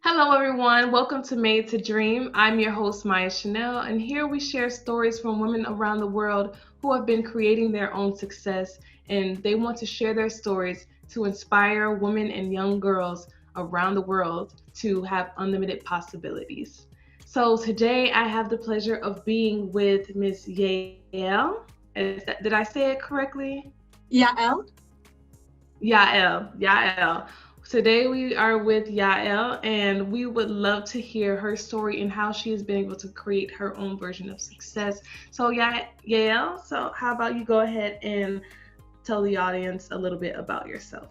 Hello, everyone. Welcome to Made to Dream. I'm your host, Maya Chanel, and here we share stories from women around the world who have been creating their own success, and they want to share their stories to inspire women and young girls around the world to have unlimited possibilities. So today I have the pleasure of being with Miss Yael. Did I say it correctly? Yael? Yael. Today we are with Yael, and we would love to hear her story and how she has been able to create her own version of success. So, Yael, so how about you go ahead and tell the audience a little bit about yourself?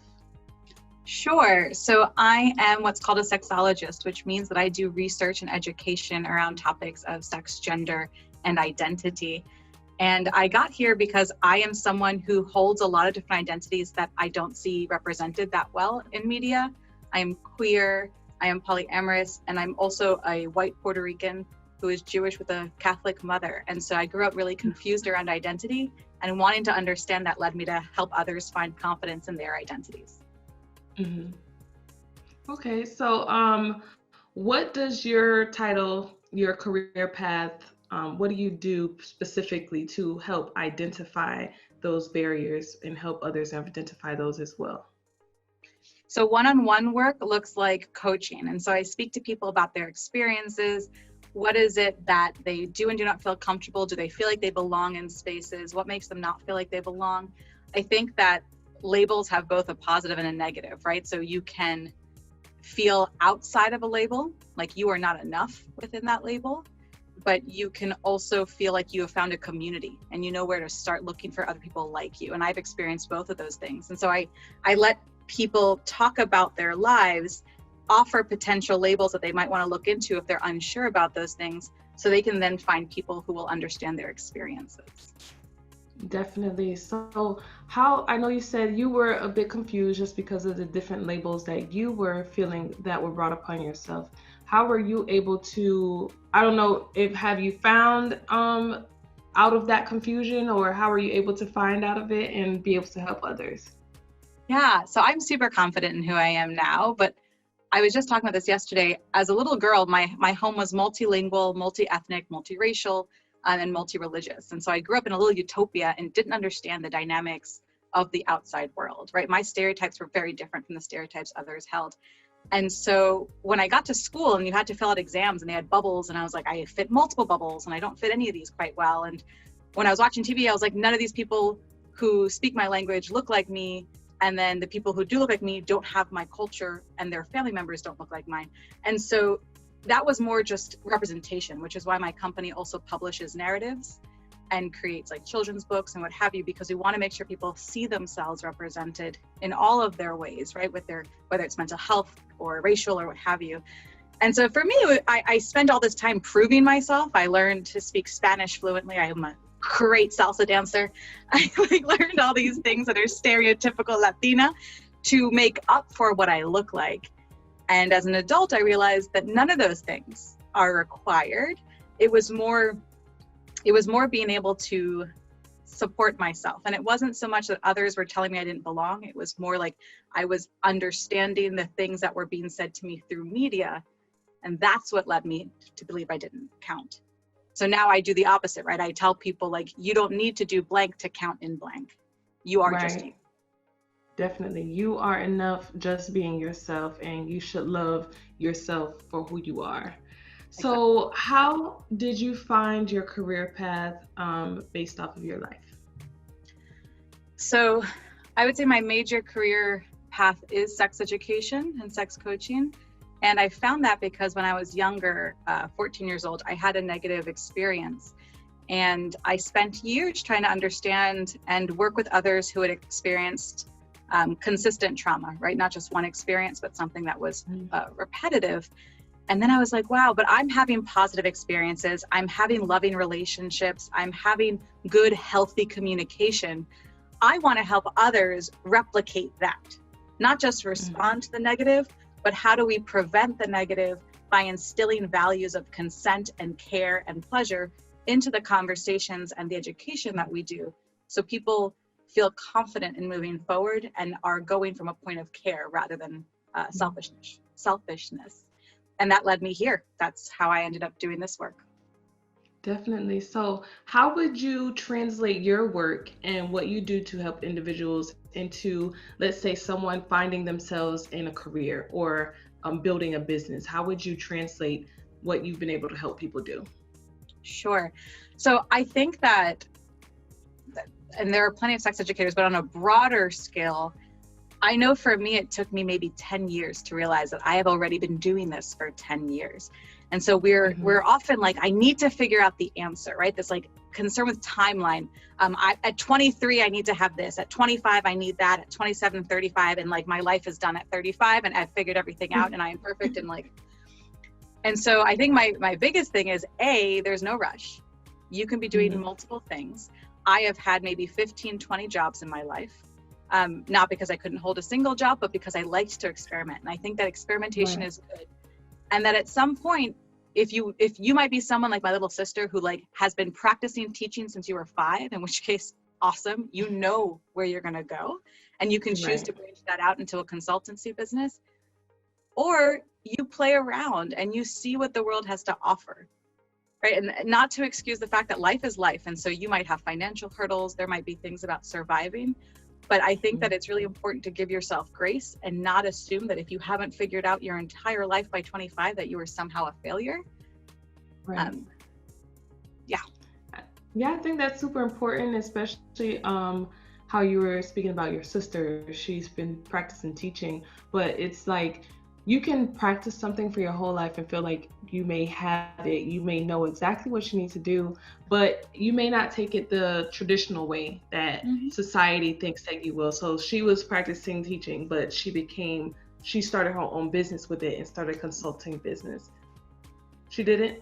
Sure. So I am what's called a sexologist, which means that I do research and education around topics of sex, gender, and identity. And I got here because I am someone who holds a lot of different identities that I don't see represented that well in media. I am queer, I am polyamorous, and I'm also a white Puerto Rican who is Jewish with a Catholic mother. And so I grew up really confused around identity, and wanting to understand that led me to help others find confidence in their identities. Hmm. Okay, so what does your title, your career path, what do you do specifically to help identify those barriers and help others identify those as well? So one-on-one work looks like coaching. And so I speak to people about their experiences. What is it that they do and do not feel comfortable? Do they feel like they belong in spaces? What makes them not feel like they belong? I think that labels have both a positive and a negative, right? So you can feel outside of a label, like you are not enough within that label, but you can also feel like you have found a community and you know where to start looking for other people like you. And I've experienced both of those things. And so I let people talk about their lives, offer potential labels that they might want to look into if they're unsure about those things, so they can then find people who will understand their experiences. Definitely. So, how I know you said you were a bit confused just because of the different labels that you were feeling that were brought upon yourself. How were you able to, I don't know, if have you found out of that confusion, or how were you able to find out of it and be able to help others? Yeah, so I'm super confident in who I am now, but I was just talking about this yesterday. As a little girl, my home was multilingual, multi-ethnic, multiracial, and multi-religious. And so I grew up in a little utopia and didn't understand the dynamics of the outside world, right? My stereotypes were very different from the stereotypes others held. And so when I got to school and you had to fill out exams and they had bubbles, and I was like, I fit multiple bubbles and I don't fit any of these quite well. And when I was watching TV, I was like, none of these people who speak my language look like me. And then the people who do look like me don't have my culture, and their family members don't look like mine. And so that was more just representation, which is why my company also publishes narratives and creates like children's books and what have you, because we want to make sure people see themselves represented in all of their ways, right? With their, whether it's mental health or racial or what have you. And so for me, I spent all this time proving myself. I learned to speak Spanish fluently. I am a great salsa dancer. I learned all these things that are stereotypical Latina to make up for what I look like. And as an adult, I realized that none of those things are required. It was more being able to support myself. And it wasn't so much that others were telling me I didn't belong. It was more like I was understanding the things that were being said to me through media. And that's what led me to believe I didn't count. So now I do the opposite, right? I tell people, like, you don't need to do blank to count in blank. You are just you. Right. Definitely. You are enough just being yourself, and you should love yourself for who you are. Exactly. So, how did you find your career path based off of your life? So I would say my major career path is sex education and sex coaching. And I found that because when I was younger, 14 years old, I had a negative experience. And I spent years trying to understand and work with others who had experienced consistent trauma, right? Not just one experience, but something that was repetitive. And then I was like, wow, but I'm having positive experiences. I'm having loving relationships. I'm having good, healthy communication. I want to help others replicate that, not just respond to the negative, but how do we prevent the negative by instilling values of consent and care and pleasure into the conversations and the education that we do, so people feel confident in moving forward and are going from a point of care rather than selfishness. and that led me here. That's how I ended up doing this work. Definitely. So, how would you translate your work and what you do to help individuals into, let's say, someone finding themselves in a career or building a business? How would you translate what you've been able to help people do? Sure. So I think that, and there are plenty of sex educators, but on a broader scale, I know for me, it took me maybe 10 years to realize that I have already been doing this for 10 years. And so we're often like, I need to figure out the answer, right? This like concern with timeline. At 23, I need to have this. At 25, I need that. At 27, 35, and like my life is done at 35, and I've figured everything out, and I am perfect. And like, and so I think my biggest thing is there's no rush. You can be doing multiple things. I have had maybe 15, 20 jobs in my life. Not because I couldn't hold a single job, but because I liked to experiment. And I think that experimentation is good. And that at some point, if you might be someone like my little sister who like has been practicing teaching since you were 5, in which case, awesome, you know where you're going to go, and you can choose to branch that out into a consultancy business, or you play around and you see what the world has to offer. Right. And not to excuse the fact that life is life. And so you might have financial hurdles. There might be things about surviving. But I think that it's really important to give yourself grace and not assume that if you haven't figured out your entire life by 25, that you are somehow a failure. Right. Yeah. Yeah, I think that's super important, especially how you were speaking about your sister. She's been practicing teaching, but it's like you can practice something for your whole life and feel like you may have it. You may know exactly what you need to do, but you may not take it the traditional way that society thinks that you will. So she was practicing teaching, but she started her own business with it and started consulting business. She didn't?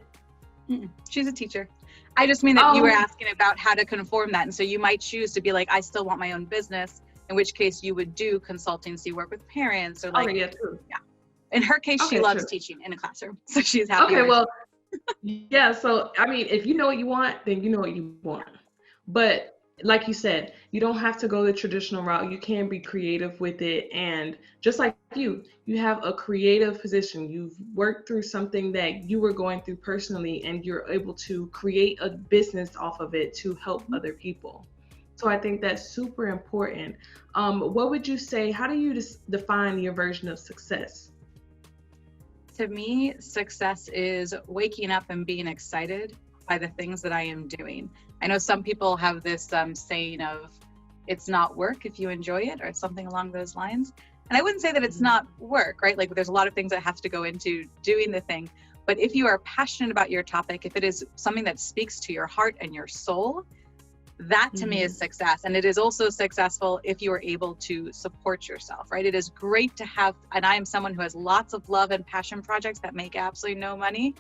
She's a teacher. I just mean that you were asking about how to conform that. And so you might choose to be like, I still want my own business, in which case you would do consultancy work with parents or like, yeah, true. Yeah. In her case, she loves teaching in a classroom. So she's happy. Okay, well, yeah. So, I mean, if you know what you want, then you know what you want. But like you said, you don't have to go the traditional route. You can be creative with it. And just like you have a creative position. You've worked through something that you were going through personally, and you're able to create a business off of it to help other people. So I think that's super important. What would you say, how do you define your version of success? To me, success is waking up and being excited by the things that I am doing. I know some people have this saying of, it's not work if you enjoy it, or something along those lines. And I wouldn't say that it's not work, right? Like there's a lot of things that have to go into doing the thing. But if you are passionate about your topic, if it is something that speaks to your heart and your soul, that to me is success. And it is also successful if you are able to support yourself, right? It is great to have, and I am someone who has lots of love and passion projects that make absolutely no money.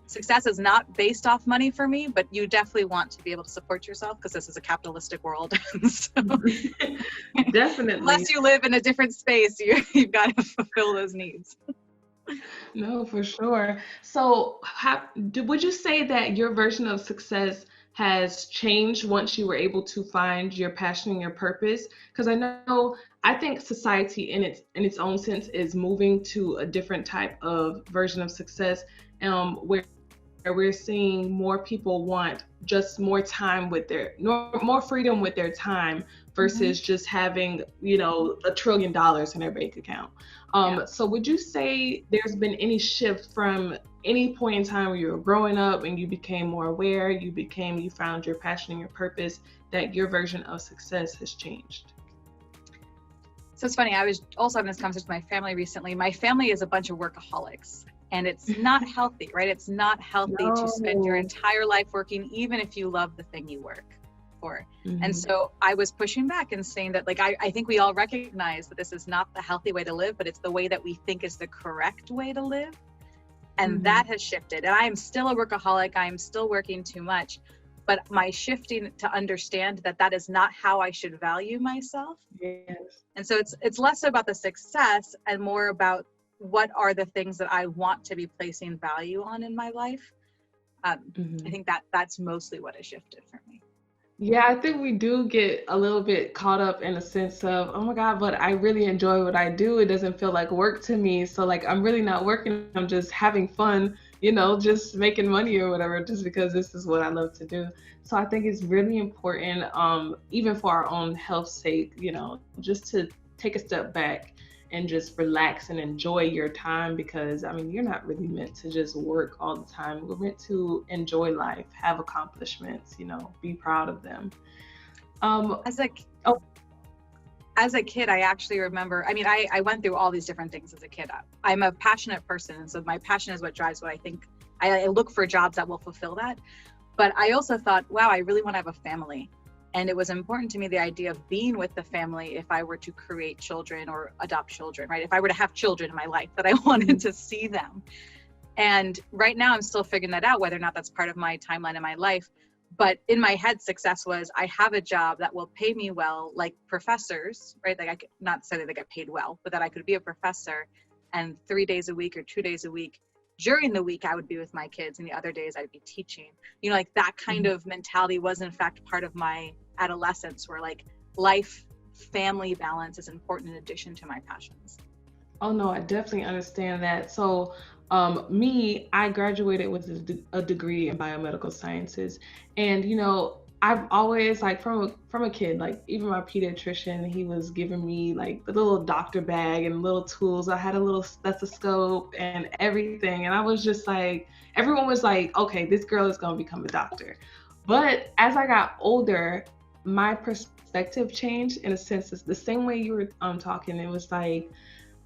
Success is not based off money for me, but you definitely want to be able to support yourself because this is a capitalistic world. So, definitely. Unless you live in a different space, you've got to fulfill those needs. No, for sure. So would you say that your version of success has changed once you were able to find your passion and your purpose? Because I think society in its own sense is moving to a different type of version of success, where we're seeing more people want just more time with more freedom with their time versus just having, $1 trillion in their bank account. So would you say there's been any shift from any point in time where you were growing up and you became more aware, you found your passion and your purpose, that your version of success has changed? So it's funny, I was also having this conversation with my family recently. My family is a bunch of workaholics, and it's not healthy, right? It's not healthy to spend your entire life working, even if you love the thing you work for. And so I was pushing back and saying that, like, I think we all recognize that this is not the healthy way to live, but it's the way that we think is the correct way to live. And that has shifted. And I am still a workaholic. I am still working too much. But my shifting to understand that that is not how I should value myself. Yes. And so it's less about the success and more about what are the things that I want to be placing value on in my life. I think that's mostly what has shifted for me. Yeah, I think we do get a little bit caught up in a sense of, oh my God, but I really enjoy what I do. It doesn't feel like work to me. So like I'm really not working. I'm just having fun, just making money or whatever, just because this is what I love to do. So I think it's really important, even for our own health's sake, just to take a step back and just relax and enjoy your time, because I mean you're not really meant to just work all the time. We're meant to enjoy life, have accomplishments, be proud of them. um As a oh as a kid, I actually remember, I mean, I went through all these different things as a kid. I'm a passionate person. And so my passion is what drives what I think. I look for jobs that will fulfill that. But I also thought, wow, I really want to have a family. And it was important to me, the idea of being with the family if I were to create children or adopt children, right? If I were to have children in my life, that I wanted to see them. And right now I'm still figuring that out, whether or not that's part of my timeline in my life. But in my head, success was I have a job that will pay me well, like professors, right? Like I could not say that they get paid well, but that I could be a professor, and 3 days a week or 2 days a week during the week I would be with my kids, and the other days I'd be teaching. Like that kind of mentality was in fact part of my adolescence, where like life family balance is important in addition to my passions. Oh no, I definitely understand that. So, me, I graduated with a degree in biomedical sciences, and I've always like from a kid, like even my pediatrician, he was giving me like the little doctor bag and little tools. I had a little stethoscope and everything, and I was just like, everyone was like, okay, this girl is gonna become a doctor. But as I got older, my perspective changed in a sense. It's the same way you were talking. It was like,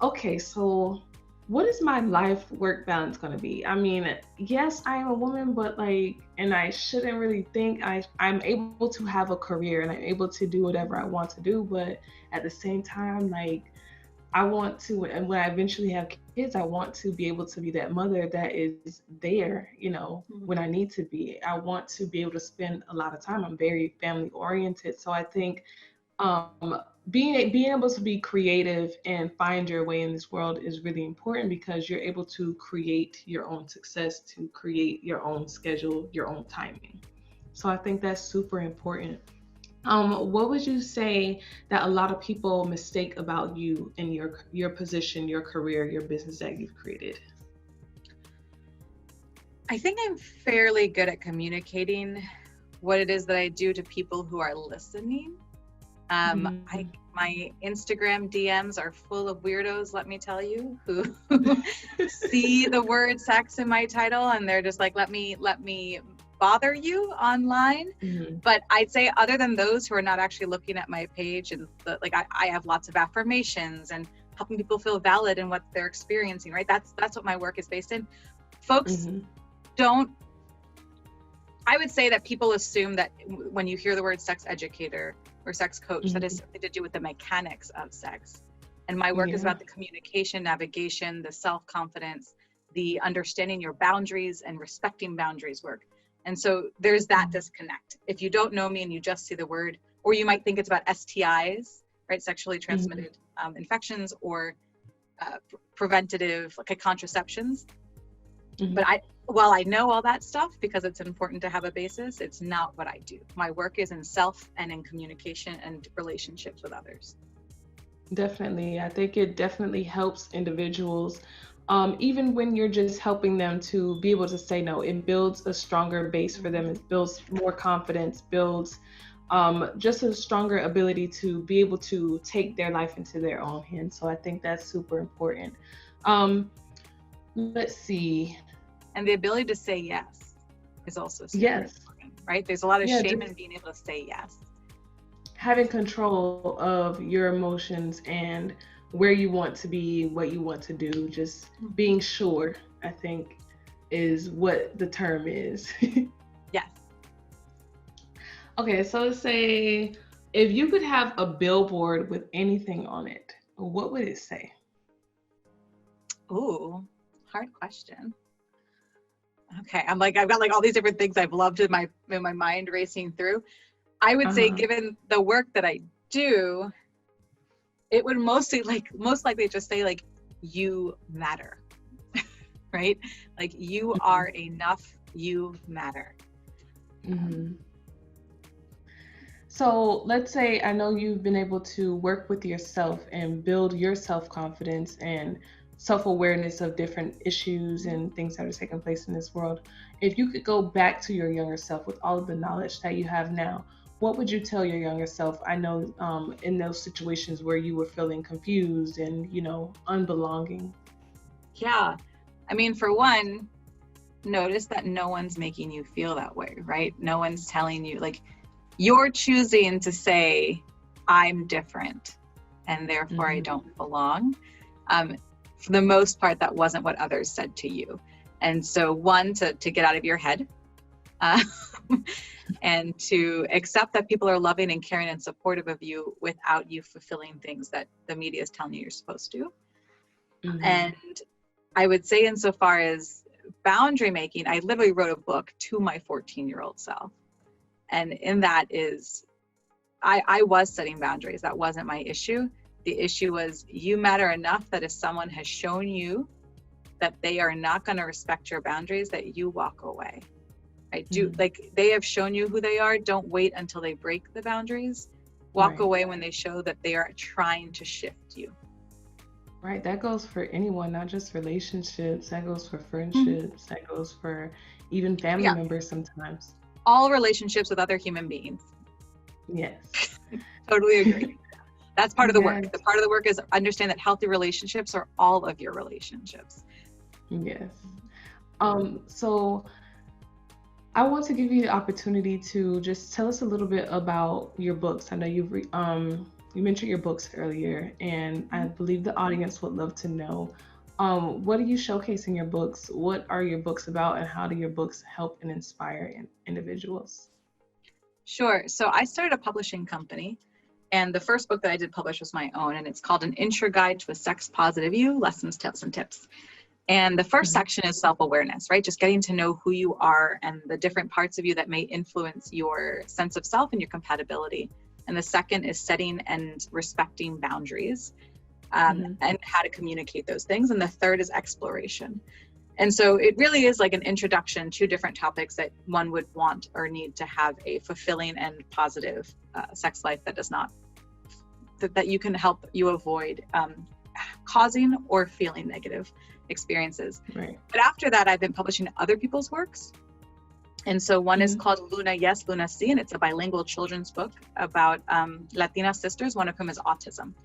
okay, so what is my life work balance going to be? I mean, yes, I am a woman, but like, and I shouldn't really think I'm able to have a career and I'm able to do whatever I want to do. But at the same time, like, I want to, and when I eventually have kids, I want to be able to be that mother that is there, when I need to be. I want to be able to spend a lot of time. I'm very family oriented. So I think um, being able to be creative and find your way in this world is really important, because you're able to create your own success, to create your own schedule, your own timing. So I think that's super important. What would you say that a lot of people mistake about you and your position, your career, your business that you've created? I think I'm fairly good at communicating what it is that I do to people who are listening. Mm-hmm. My Instagram DMs are full of weirdos, let me tell you, who see the word sex in my title and they're just like, let me bother you online. Mm-hmm. But I'd say other than those who are not actually looking at my page, and I have lots of affirmations and helping people feel valid in what they're experiencing, right? That's what my work is based in. Folks don't, I would say that people assume that when you hear the word sex educator or sex coach, that has something to do with the mechanics of sex. And my work is about the communication, navigation, the self-confidence, the understanding your boundaries and respecting boundaries work. And so there's that disconnect. If you don't know me and you just see the word, or you might think it's about STIs, right? Sexually transmitted infections, or preventative, like contraceptions. But while I know all that stuff, because it's important to have a basis, it's not what I do. My work is in self and in communication and relationships with others. Definitely. I think it definitely helps individuals, even when you're just helping them to be able to say no. It builds a stronger base for them. It builds more confidence, builds just a stronger ability to be able to take their life into their own hands. So I think that's super important. Let's see. And the ability to say yes is also super important, right? There's a lot of shame in being able to say yes. Having control of your emotions and where you want to be, what you want to do, just being sure, I think, is what the term is. Yes. Okay, so let's say if you could have a billboard with anything on it, what would it say? Ooh, hard question. Okay, I've got like all these different things I've loved in my mind racing through. I would say, given the work that I do, it would most likely just say like, you matter, right? Like, you are enough, you matter. So let's say I know you've been able to work with yourself and build your self-confidence and self-awareness of different issues and things that are taking place in this world. If you could go back to your younger self with all of the knowledge that you have now, what would you tell your younger self? I know in those situations where you were feeling confused and, unbelonging. Yeah. I mean, for one, notice that no one's making you feel that way, right? No one's telling you, like, you're choosing to say, I'm different and therefore I don't belong. For the most part, that wasn't what others said to you. And so, one, to get out of your head, uh, and to accept that people are loving and caring and supportive of you without you fulfilling things that the media is telling you you're supposed to. And I would say, insofar as boundary making, I literally wrote a book to my 14-year-old self. And in that is, I was setting boundaries. That wasn't my issue. The issue was, you matter enough that if someone has shown you that they are not going to respect your boundaries, that you walk away. Right? Like, they have shown you who they are. Don't wait until they break the boundaries. Walk away when they show that they are trying to shift you. Right. That goes for anyone, not just relationships. That goes for friendships. That goes for even family members sometimes. All relationships with other human beings. Yes. Totally agree. That's part of the work. The part of the work is understand that healthy relationships are all of your relationships. Yes. So I want to give you the opportunity to just tell us a little bit about your books. I know you mentioned your books earlier, and I believe the audience would love to know, what do you showcase in your books? What are your books about, and how do your books help and inspire individuals? Sure. So I started a publishing company, and the first book that I did publish was my own, and it's called An Intro Guide to a Sex Positive You, Lessons, Tips, and Tips. And the first section is self-awareness, right? Just getting to know who you are and the different parts of you that may influence your sense of self and your compatibility. And the second is setting and respecting boundaries, and how to communicate those things. And the third is exploration. And so it really is like an introduction to different topics that one would want or need to have a fulfilling and positive sex life that does not, that you can help you avoid causing or feeling negative experiences. Right. But after that, I've been publishing other people's works. And so one is called Luna Yes, Luna Si, and it's a bilingual children's book about Latina sisters, one of whom has autism.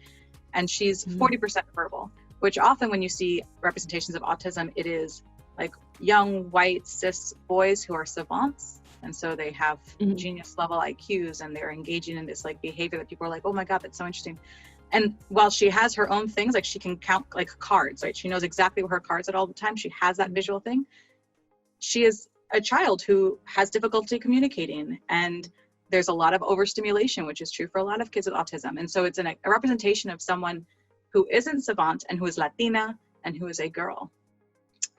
And she's 40% verbal, which often when you see representations of autism, it is like young, white, cis boys who are savants. And so they have genius level IQs, and they're engaging in this like behavior that people are like, oh my God, that's so interesting. And while she has her own things, like she can count like cards, right? She knows exactly where her cards are at all the time. She has that visual thing. She is a child who has difficulty communicating, and there's a lot of overstimulation, which is true for a lot of kids with autism. And so it's a representation of someone who isn't savant and who is Latina and who is a girl.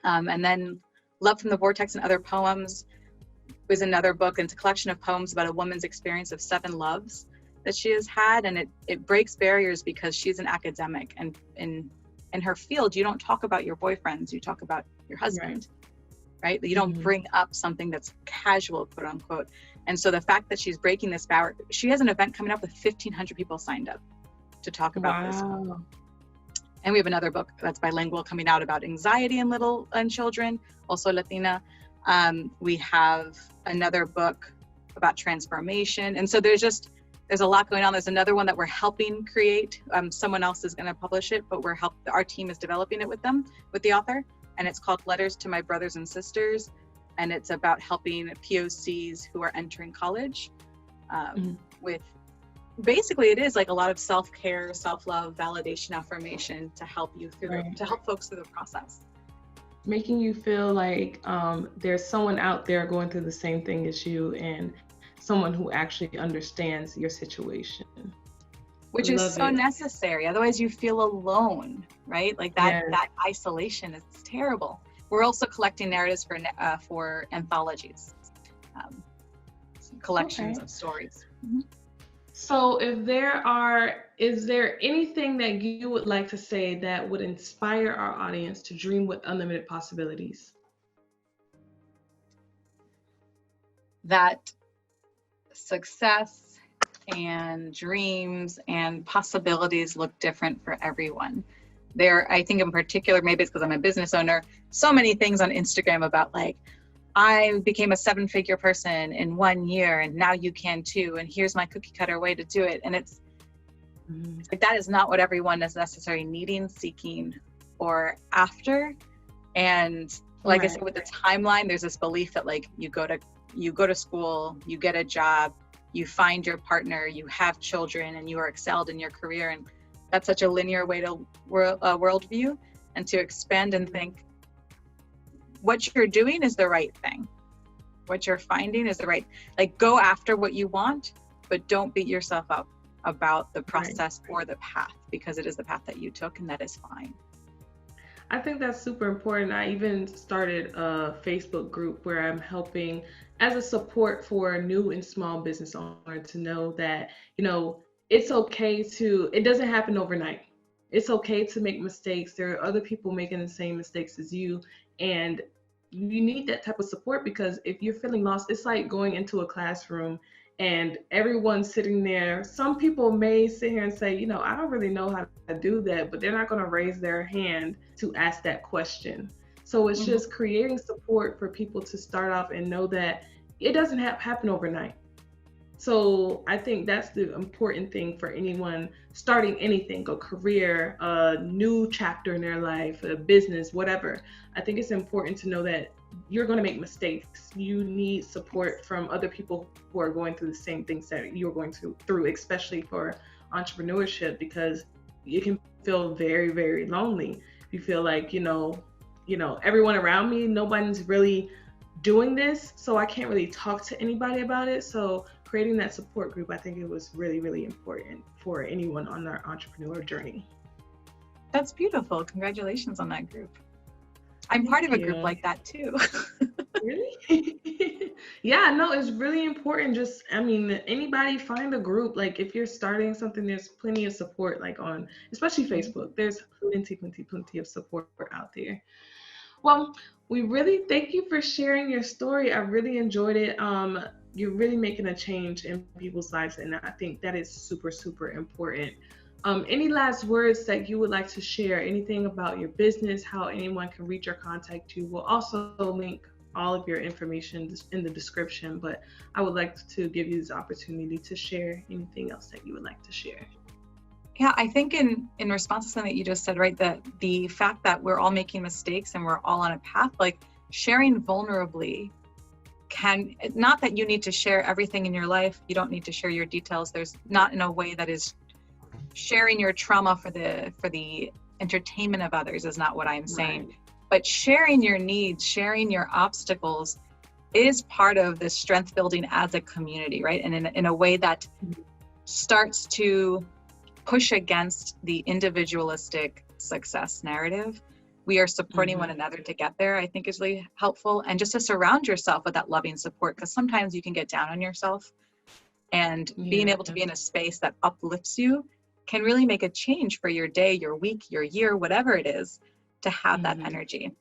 And then Love from the Vortex and Other Poems was another book, and it's a collection of poems about a woman's experience of 7 loves that she has had. And it breaks barriers because she's an academic, and in her field, you don't talk about your boyfriends, you talk about your husband. Right? You don't bring up something that's casual, quote unquote. And so the fact that she's breaking this barrier, she has an event coming up with 1,500 people signed up to talk about this. And we have another book that's bilingual coming out about anxiety in little and children, also Latina. We have another book about transformation. And so there's a lot going on. There's another one that we're helping create. Someone else is going to publish it, but our team is developing it with the author. And it's called Letters to My Brothers and Sisters. And it's about helping POCs who are entering college with, basically it is like a lot of self-care, self-love, validation, affirmation to help you to help folks through the process. Making you feel like there's someone out there going through the same thing as you, and someone who actually understands your situation. Which is so necessary. Otherwise you feel alone, right? Like that isolation is terrible. We're also collecting narratives for anthologies, collections of stories. So is there anything that you would like to say that would inspire our audience to dream with unlimited possibilities? That success and dreams and possibilities look different for everyone. There, I think in particular, maybe it's because I'm a business owner, so many things on Instagram about like, I became a 7-figure person in 1 year and now you can too. And here's my cookie cutter way to do it. And it's like, that is not what everyone is necessarily needing, seeking, or after. And like I said, with the timeline, there's this belief that like you go to school, you get a job, you find your partner, you have children, and you are excelled in your career. And that's such a linear way to worldview, and to expand and think what you're doing is the right thing. What you're finding is the right, like, go after what you want, but don't beat yourself up about the process or the path, because it is the path that you took, and that is fine. I think that's super important. I even started a Facebook group where I'm helping as a support for new and small business owners to know that, you know, it's okay it doesn't happen overnight. It's okay to make mistakes. There are other people making the same mistakes as you, and you need that type of support, because if you're feeling lost, it's like going into a classroom and everyone's sitting there. Some people may sit here and say, you know, I don't really know how to do that, but they're not going to raise their hand to ask that question. So it's just creating support for people to start off and know that it doesn't happen overnight. So I think that's the important thing for anyone starting anything, a career, a new chapter in their life, a business, whatever. I think it's important to know that you're going to make mistakes. You need support from other people who are going through the same things that you're going through, especially for entrepreneurship, because you can feel very, very lonely. You feel like, you know, everyone around me, nobody's really doing this, so I can't really talk to anybody about it. So creating that support group, I think it was really, really important for anyone on their entrepreneur journey. That's beautiful. Congratulations on that group. I'm part of a group like that too. Really? Yeah, no, it's really important. Just, I mean, anybody find a group. Like if you're starting something, there's plenty of support, like on, especially Facebook. There's plenty of support out there. Well, we really thank you for sharing your story. I really enjoyed it. You're really making a change in people's lives, and I think that is super, super important. Any last words that you would like to share? Anything about your business, how anyone can reach or contact you? We'll also link all of your information in the description, but I would like to give you this opportunity to share anything else that you would like to share. Yeah, I think in response to something that you just said, right, that the fact that we're all making mistakes and we're all on a path, like sharing vulnerably not that you need to share everything in your life. You don't need to share your details. There's not in a way that is sharing your trauma for the entertainment of others is not what I'm saying. Right. But sharing your needs, sharing your obstacles is part of the strength building as a community, right? And in a way that starts to push against the individualistic success narrative. We are supporting one another to get there, I think is really helpful. And just to surround yourself with that loving support, because sometimes you can get down on yourself, and being able to be in a space that uplifts you can really make a change for your day, your week, your year, whatever it is, to have that energy.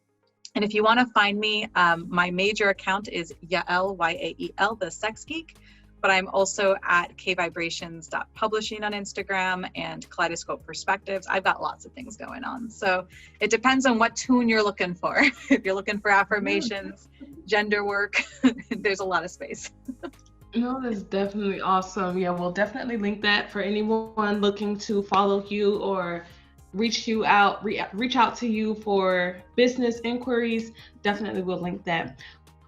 And if you want to find me, my major account is Yael, Y-A-E-L, the sex geek. But I'm also at kvibrations.publishing on Instagram and Kaleidoscope Perspectives. I've got lots of things going on. So it depends on what tune you're looking for. If you're looking for affirmations, gender work, there's a lot of space. No, that's definitely awesome. Yeah, we'll definitely link that for anyone looking to follow you or reach out to you for business inquiries. Definitely we'll link that.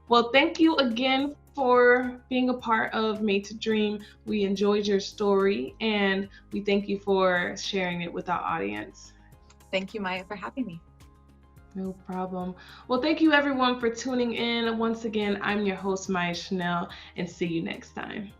Well, thank you again for being a part of Made to Dream. We enjoyed your story, and we thank you for sharing it with our audience. Thank you, Maya, for having me. No problem. Well, thank you everyone for tuning in. Once again, I'm your host, Maya Chanel, and see you next time.